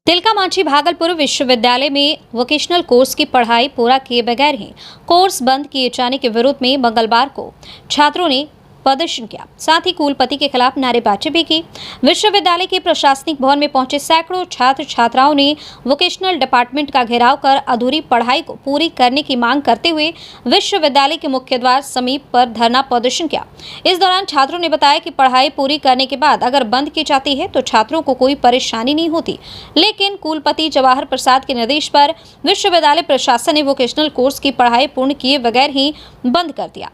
तिलका मांझी भागलपुर विश्वविद्यालय में vocational course की पढ़ाई पूरा किए बगैर ही कोर्स बंद किए जाने के विरोध में मंगलवार को छात्रों ने प्रदर्शन किया। साथ ही कुलपति के खिलाफ नारेबाजी भी की। विश्वविद्यालय के प्रशासनिक भवन में पहुंचे सैकड़ों छात्र छात्राओं ने वोकेशनल डिपार्टमेंट का घेराव कर अधूरी पढ़ाई को पूरी करने की मांग करते हुए विश्वविद्यालय के मुख्य द्वार समीप पर धरना प्रदर्शन किया। इस दौरान छात्रों ने बताया कि पढ़ाई पूरी करने के बाद अगर बंद की जाती है तो छात्रों को कोई परेशानी नहीं होती, लेकिन कुलपति जवाहर प्रसाद के निर्देश पर विश्वविद्यालय प्रशासन ने वोकेशनल कोर्स की पढ़ाई पूर्ण किए बगैर ही बंद कर दिया।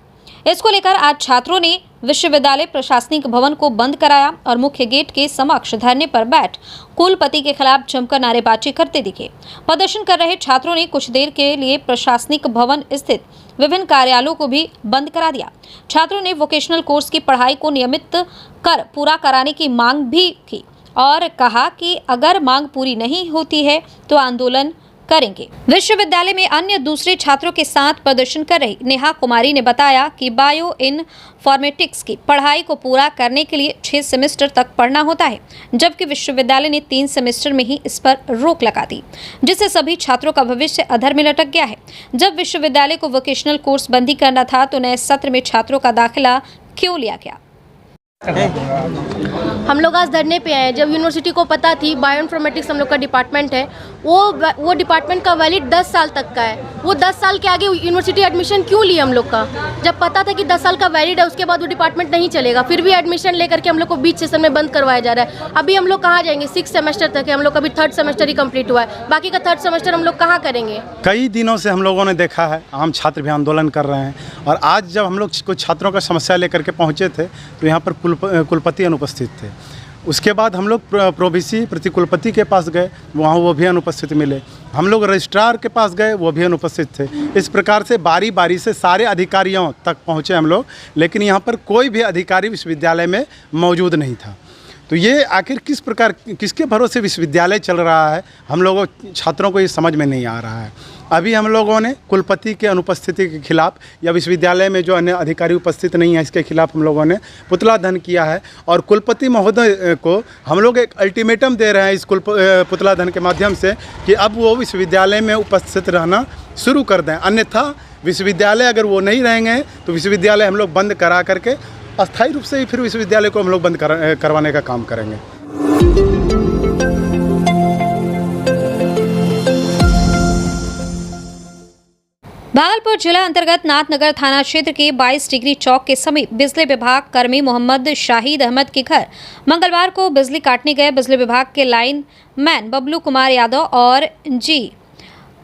इसको लेकर आज छात्रों ने विश्वविद्यालय प्रशासनिक भवन को बंद कराया और मुख्य गेट के समक्ष धरने पर बैठ कुलपति के खिलाफ जमकर नारेबाजी करते दिखे। प्रदर्शन कर रहे छात्रों ने कुछ देर के लिए प्रशासनिक भवन स्थित विभिन्न कार्यालयों को भी बंद करा दिया। छात्रों ने वोकेशनल कोर्स की पढ़ाई को नियमित कर पूरा कराने की मांग भी की और कहा कि अगर मांग पूरी नहीं होती है तो आंदोलन करेंगे। विश्वविद्यालय में अन्य दूसरे छात्रों के साथ प्रदर्शन कर रही नेहा कुमारी ने बताया कि बायो इनफॉर्मेटिक्स की पढ़ाई को पूरा करने के लिए 6 सेमेस्टर तक पढ़ना होता है, जबकि विश्वविद्यालय ने 3 सेमेस्टर में ही इस पर रोक लगा दी, जिससे सभी छात्रों का भविष्य अधर में लटक गया है। जब विश्वविद्यालय को वोकेशनल कोर्स बंदी करना था तो नए सत्र में छात्रों का दाखिला क्यों लिया गया? हम लोग आज धरने पे आए। जब यूनिवर्सिटी को पता थी बायो इन्फॉर्मेटिक्स हम लोग का डिपार्टमेंट है, वो डिपार्टमेंट का वैलिड 10 साल तक का है। वो 10 साल के आगे यूनिवर्सिटी एडमिशन क्यों ली हम लोग का? जब पता था कि 10 साल का वैलिड है, उसके बाद वो डिपार्टमेंट नहीं चलेगा, फिर भी एडमिशन लेकर के हम लोग को बीच सेशन में बंद करवाया जा रहा है। अभी हम लोग कहाँ जाएंगे? 6 सेमेस्टर तक है, हम लोग का अभी 3rd सेमेस्टर ही कंप्लीट हुआ है, बाकी का 3rd सेमेस्टर हम लोग कहाँ करेंगे? कई दिनों से हम लोगों ने देखा है, आम छात्र भी आंदोलन कर रहे हैं और आज जब हम लोग कुछ छात्रों का समस्या लेकर के पहुँचे थे तो यहाँ पर कुलपति अनुपस्थित थे। उसके बाद हम लोग प्रोविसी प्रतिकुलपति के पास गए, वहाँ वो भी अनुपस्थित मिले। हम लोग रजिस्ट्रार के पास गए, वो भी अनुपस्थित थे। इस प्रकार से बारी बारी से सारे अधिकारियों तक पहुँचे हम लोग, लेकिन यहाँ पर कोई भी अधिकारी विश्वविद्यालय में मौजूद नहीं था। तो ये आखिर किस प्रकार, किसके भरोसे विश्वविद्यालय चल रहा है, हम लोगों छात्रों को ये समझ में नहीं आ रहा है। अभी हम लोगों ने कुलपति के अनुपस्थिति के खिलाफ या विश्वविद्यालय में जो अन्य अधिकारी उपस्थित नहीं है इसके खिलाफ हम लोगों ने पुतला दहन किया है और कुलपति महोदय को हम लोग एक अल्टीमेटम दे रहे हैं इस पुतला दहन के माध्यम से कि अब वो विश्वविद्यालय में उपस्थित रहना शुरू कर दें, अन्यथा विश्वविद्यालय अगर वो नहीं रहेंगे तो विश्वविद्यालय हम लोग बंद करा करके अस्थायी रूप से ही फिर विश्वविद्यालय को हम लोग बंद करवाने का काम करेंगे। भागलपुर जिला अंतर्गत नाथनगर थाना क्षेत्र के 22 डिग्री चौक के समीप बिजली विभाग कर्मी मोहम्मद शाहिद अहमद के घर मंगलवार को बिजली काटने गए बिजली विभाग के लाइन मैन बबलू कुमार यादव और जी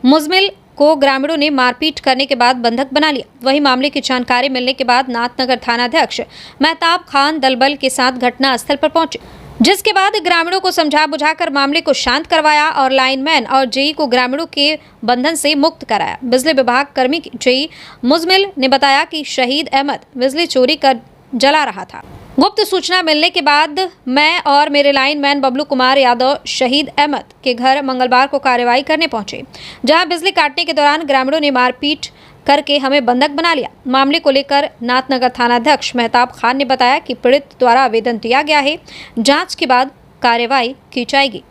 मुजमिल को ग्रामीणों ने मारपीट करने के बाद बंधक बना लिया। वहीं मामले की जानकारी मिलने के बाद नाथनगर थानाध्यक्ष मेहताब खान दलबल के साथ घटनास्थल पर पहुंचे, जिसके बाद ग्रामीणों को समझा बुझाकर मामले को शांत करवाया और लाइनमैन और जेई को ग्रामीणों के बंधन से मुक्त कराया। बिजली विभाग कर्मी जेई मुजमिल ने बताया कि शहीद अहमद बिजली चोरी कर जला रहा था। गुप्त सूचना मिलने के बाद मैं और मेरे लाइनमैन बबलू कुमार यादव शहीद अहमद के घर मंगलवार को कार्रवाई करने पहुंचे, जहां बिजली काटने के दौरान ग्रामीणों ने मारपीट करके हमें बंधक बना लिया। मामले को लेकर नाथनगर थानाध्यक्ष मेहताब खान ने बताया कि पीड़ित द्वारा आवेदन दिया गया है, जांच के बाद कार्रवाई की जाएगी।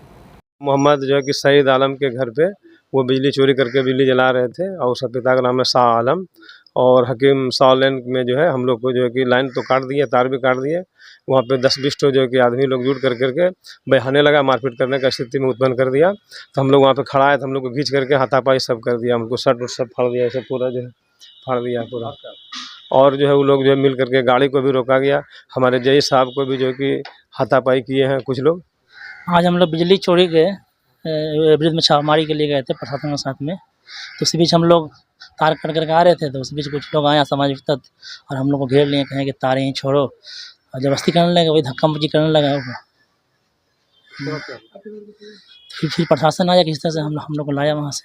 मोहम्मद जो है कि शहीद आलम के घर पे वो बिजली चोरी करके बिजली जला रहे थे और उसका पिता का नाम है शाह आलम और हकीम शाह लेन में जो है हम लोग को जो है कि लाइन तो काट दिए, तार भी काट दिए। वहाँ पे 10-20 जो है कि आदमी लोग जुट करके बहाने लगा, मारपीट करने का स्थिति में उत्पन्न कर दिया। तो हम लोग वहाँ पे खड़ा है तो हम लोग को खींच करके हाथापाई सब कर दिया, हमको शर्ट उट सब फाड़ दिया, ऐसे पूरा जो है फाड़ दिया पूरा। और जो है वो लोग जो है मिल करके गाड़ी को भी रोका गया। हमारे जई साहब को भी जो है कि हाथापाई किए हैं कुछ लोग। आज हम लोग बिजली चोरी गए, ब्रिज में छापामारी के लिए गए थे प्रशासन के साथ में। तो उसी बीच हम लोग तार कट करके आ रहे थे तो उस बीच कुछ लोग आए सामाजिक तत्व और हम लोग को घेर लिए, कहें कि तारें ही छोड़ो और जबरदस्ती करने लगे, वही धक्का मुक्की करने लगा। फिर प्रशासन आया, किस तरह से हम लोग को लाया वहाँ से।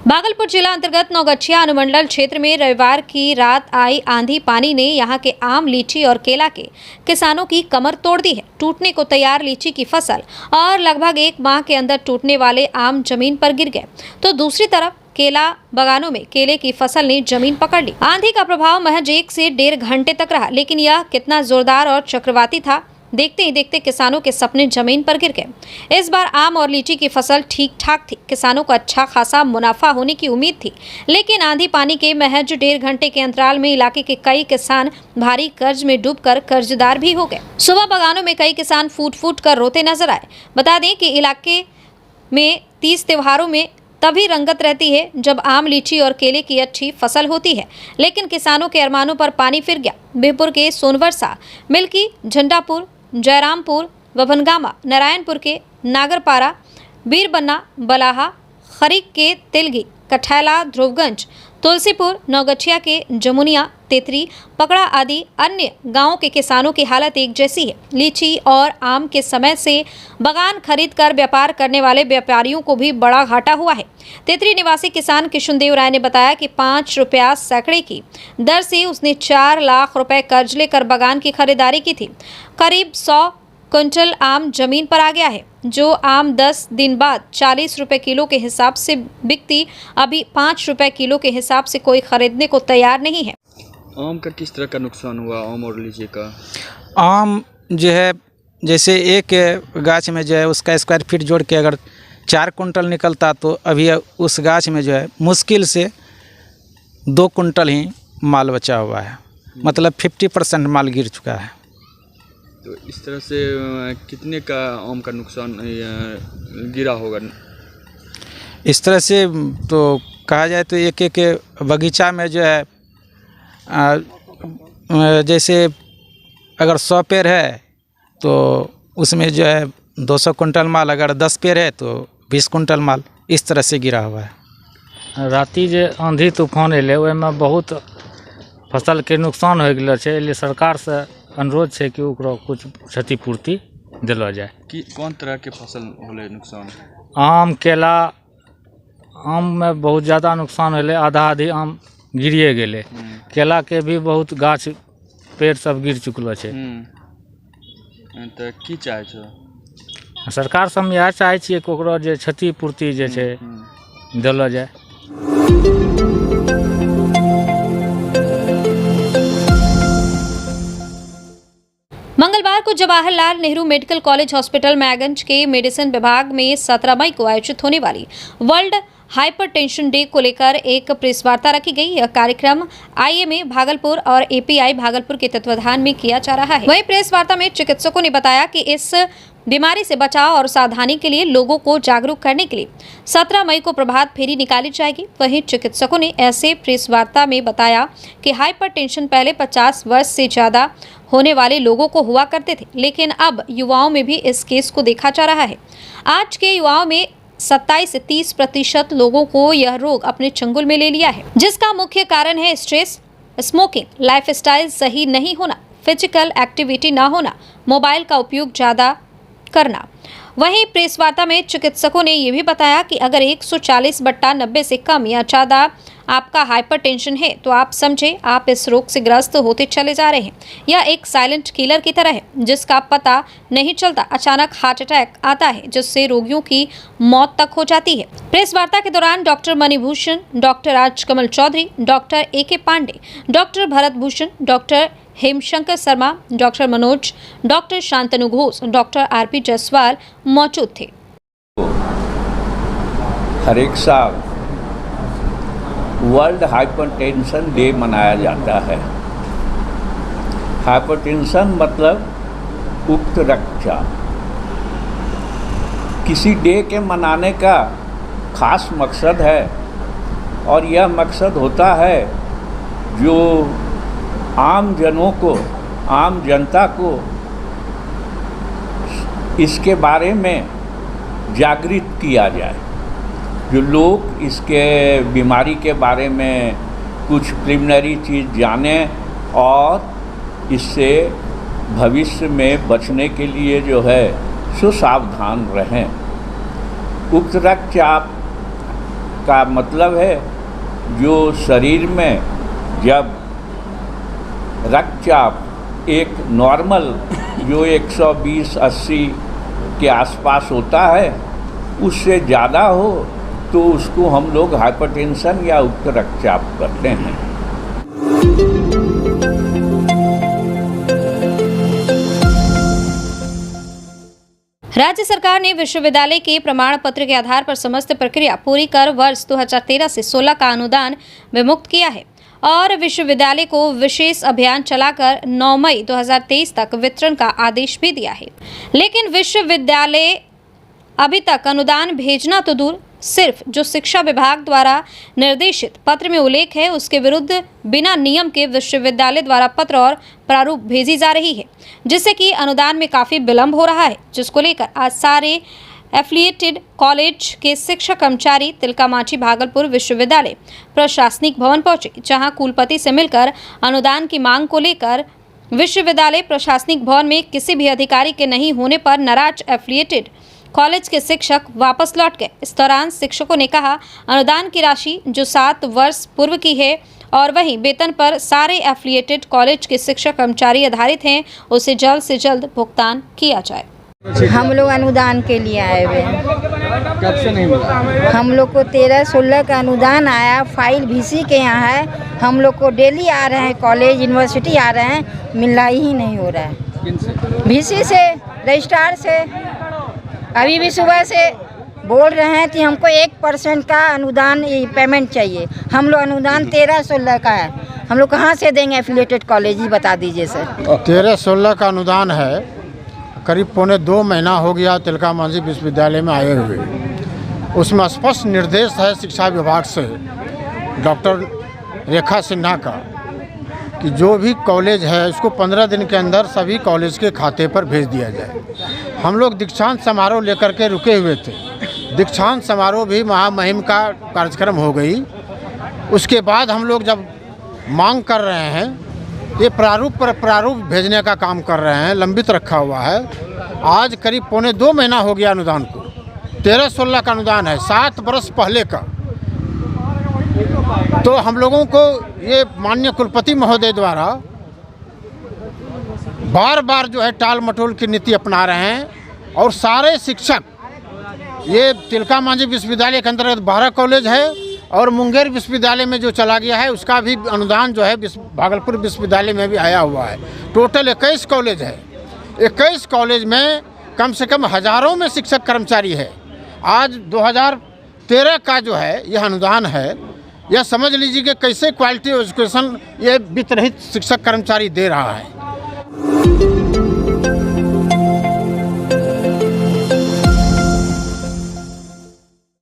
भागलपुर जिला अंतर्गत नौगछिया अनुमंडल क्षेत्र में रविवार की रात आई आंधी पानी ने यहां के आम, लीची और केला के किसानों की कमर तोड़ दी है। टूटने को तैयार लीची की फसल और लगभग 1 माह के अंदर टूटने वाले आम जमीन पर गिर गए, तो दूसरी तरफ केला बागानों में केले की फसल ने जमीन पकड़ ली। आंधी का प्रभाव महज 1 से 1.5 घंटे तक रहा, लेकिन यह कितना जोरदार और चक्रवाती था, देखते ही देखते किसानों के सपने जमीन पर गिर गए। इस बार आम और लीची की फसल ठीक ठाक थी, किसानों को अच्छा खासा मुनाफा होने की उम्मीद थी, लेकिन आंधी पानी के महज 1.5 घंटे के अंतराल में इलाके के कई किसान भारी कर्ज में डूबकर कर्जदार भी हो गए। सुबह बागानों में कई किसान फूट फूट कर रोते नजर आए। बता दें कि इलाके में 30 त्योहारों में तभी रंगत रहती है जब आम, लीची और केले की अच्छी फसल होती है, लेकिन किसानों के अरमानों पर पानी फिर गया। बिहपुर के सोनवर्षा, मिल्की, झंडापुर, जयरामपुर, वभनगामा, नारायणपुर के नागरपारा, बीरबन्ना, बलाहा, खरीक के तिलगी, कठैला, ध्रुवगंज, तुलसीपुर, नौगछिया के जमुनिया, तेतरी, पकड़ा आदि अन्य गांवों के किसानों की हालत एक जैसी है। लीची और आम के समय से बागान खरीद कर व्यापार करने वाले व्यापारियों को भी बड़ा घाटा हुआ है। तेतरी निवासी किसान किशुनदेव राय ने बताया कि 5 रुपया सैकड़े की दर से उसने 4 लाख रुपए कर्ज लेकर बागान की खरीदारी की थी। करीब 100 क्विंटल आम जमीन पर आ गया है। जो आम 10 दिन बाद 40 रुपए किलो के हिसाब से बिकती, अभी 5 रुपए किलो के हिसाब से कोई खरीदने को तैयार नहीं है। आम का किस तरह का नुकसान हुआ, आम और लीची का? आम जो है, जैसे एक गाछ में जो है उसका स्क्वायर फीट जोड़ के अगर 4 कुंटल निकलता, तो अभी उस गाछ में जो है मुश्किल से 2 कुंटल ही माल बचा हुआ है, मतलब 50% माल गिर चुका है। तो इस तरह से कितने का आम का नुकसान गिरा होगा? इस तरह से तो कहा जाए तो एक बगीचा में जो है जैसे अगर 100 पेड़ है तो उसमें जो है 200 कुंटल माल, अगर 10 पेड़ है तो 20 कुंटल माल, इस तरह से गिरा हुआ है। राति जे आंधी तूफान एले ओहिमे बहुत फसल के नुकसान हो गेलो छै, इसलिए सरकार से अनुरोध है कि ओकरा कुछ क्षतिपूर्ति दिलो जाए। कि कौन तरह के फसल होले नुकसान? आम, केला, आम में बहुत ज़्यादा नुकसान होले, आधा आधी आम गिरिए गेले। केला के भी बहुत गाछ पेड़ सब गिर चुकलो छै। तो की चाहे छो? सरकार से हम इएह चाहे छियै कि ओकरा जे क्षतिपूर्ति जे छै दिलो जाए। मंगलवार को Jawaharlal Nehru medical college hospital Maiganj के मेडिसिन विभाग में 17 मई को आयोजित होने वाली वर्ल्ड हाइपरटेंशन डे को लेकर एक प्रेस वार्ता रखी गई। यह कार्यक्रम आईएमए भागलपुर और एपीआई भागलपुर के तत्वाधान में किया जा रहा है। वहीं प्रेस वार्ता में चिकित्सकों ने बताया कि इस बीमारी से बचाव और सावधानी के लिए लोगों को जागरूक करने के लिए 17 मई को प्रभात फेरी निकाली जाएगी। वहीं चिकित्सकों ने ऐसे प्रेस वार्ता में बताया कि हाइपरटेंशन पहले 50 वर्ष से ज़्यादा होने वाले लोगों को हुआ करते थे, लेकिन अब युवाओं में भी इस केस को देखा जा रहा है। आज के युवाओं में 27 से 30% लोगों को यह रोग अपने चंगुल में ले लिया है, जिसका मुख्य कारण है स्ट्रेस, स्मोकिंग, लाइफस्टाइल सही नहीं होना, फिजिकल एक्टिविटी ना होना, मोबाइल का उपयोग ज़्यादा करना। वहीं प्रेस वार्ता में चिकित्सकों ने यह भी बताया कि अगर 140/90 से कम या ज़्यादा आपका हाइपरटेंशन है तो आप समझे आप इस रोग से ग्रस्त होते चले जा रहे हैं। यह एक साइलेंट किलर की तरह है जिसका पता नहीं चलता, अचानक हार्ट अटैक आता है जिससे रोगियों की मौत तक हो जाती है। प्रेस वार्ता के दौरान doctor Manibhushan, doctor Rajkamal Chaudhary, doctor AK Pandey, doctor Bharat Bhushan, doctor Hemshankar Sharma, doctor Manoj, doctor Shantanu Ghosh, doctor RP Jaiswal मौजूद थे। हर एक साल वर्ल्ड हाइपरटेंशन डे मनाया जाता है। हाइपरटेंशन मतलब उच्च रक्तचाप। किसी डे के मनाने का खास मकसद है और यह मकसद होता है जो आम जनों को, आम जनता को इसके बारे में जागृत किया जाए। जो लोग इसके बीमारी के बारे में कुछ प्रिलिमिनरी चीज़ जानें और इससे भविष्य में बचने के लिए जो है सो सावधान रहें। उच्च रक्तचाप का मतलब है जो शरीर में जब रक्तचाप एक नॉर्मल जो 120-80 के आसपास होता है उससे ज़्यादा हो तो उसको हम लोग हाइपरटेंशन या उच्च रक्तचाप करते हैं। राज्य सरकार ने विश्वविद्यालय के प्रमाण पत्र के आधार पर समस्त प्रक्रिया पूरी कर वर्ष 2013 से 16 का अनुदान विमुक्त किया है और विश्वविद्यालय को विशेष अभियान चलाकर 9 मई 2023 तक वितरण का आदेश भी दिया है। लेकिन विश्वविद्यालय अभी तक अनुदान भेजना तो दूर, सिर्फ जो शिक्षा विभाग द्वारा निर्देशित पत्र में उल्लेख है उसके विरुद्ध बिना नियम के विश्वविद्यालय द्वारा पत्र और प्रारूप भेजी जा रही है, जिससे कि अनुदान में काफ़ी विलंब हो रहा है, जिसको लेकर आज सारे एफिलिएटेड कॉलेज के शिक्षक कर्मचारी तिलका मांझी भागलपुर विश्वविद्यालय प्रशासनिक भवन पहुंचे, जहां कुलपति से मिलकर अनुदान की मांग को लेकर विश्वविद्यालय प्रशासनिक भवन में किसी भी अधिकारी के नहीं होने पर नाराज एफिलिएटेड कॉलेज के शिक्षक वापस लौट गए। इस दौरान शिक्षकों ने कहा, अनुदान की राशि जो 7 वर्ष पूर्व की है और वहीं वेतन पर सारे एफिलिएटेड कॉलेज के शिक्षक कर्मचारी आधारित हैं, उसे जल्द से जल्द भुगतान किया जाए। हम लोग अनुदान के लिए आए हुए हैं। कब से नहीं मिला? हम लोग को 13-16 का अनुदान आया, फाइल VC के यहाँ है। हम लोग को डेली आ रहे हैं, कॉलेज यूनिवर्सिटी आ रहे हैं, मिलना ही नहीं हो रहा है। VC से, रजिस्ट्रार से। अभी भी सुबह से बोल रहे हैं कि हमको 1% का अनुदान पेमेंट चाहिए। हम लोग अनुदान 13-16 का है, हम लोग कहाँ से देंगे एफिलिएटेड कॉलेज, ही बता दीजिए सर। 13-16 का अनुदान है, करीब 1.25 महीना हो गया तिलका मांझी विश्वविद्यालय में आए हुए। उसमें स्पष्ट निर्देश है शिक्षा विभाग से डॉक्टर रेखा सिन्हा का कि जो भी कॉलेज है उसको 15 दिन के अंदर सभी कॉलेज के खाते पर भेज दिया जाए। हम लोग दीक्षांत समारोह लेकर के रुके हुए थे। दीक्षांत समारोह भी महामहिम का कार्यक्रम हो गई। उसके बाद हम लोग जब मांग कर रहे हैं, ये प्रारूप पर प्रारूप भेजने का काम कर रहे हैं, लंबित रखा हुआ है। आज करीब 1.25 महीना हो गया अनुदान को। 13-16 का अनुदान है, 7 वर्ष पहले का। तो हम लोगों को ये माननीय कुलपति महोदय द्वारा बार बार जो है टाल मटोल की नीति अपना रहे हैं और सारे शिक्षक, ये तिलका मांझी विश्वविद्यालय के अंतर्गत 12 कॉलेज है और मुंगेर विश्वविद्यालय में जो चला गया है उसका भी अनुदान जो है भागलपुर विश्वविद्यालय में भी आया हुआ है। टोटल 21 कॉलेज है। 21 कॉलेज में कम से कम हज़ारों में शिक्षक कर्मचारी है। आज 2013 का जो है यह अनुदान है, यह समझ लीजिए कि कैसे क्वालिटी एजुकेशन ये वित्त रहित शिक्षक कर्मचारी दे रहा है।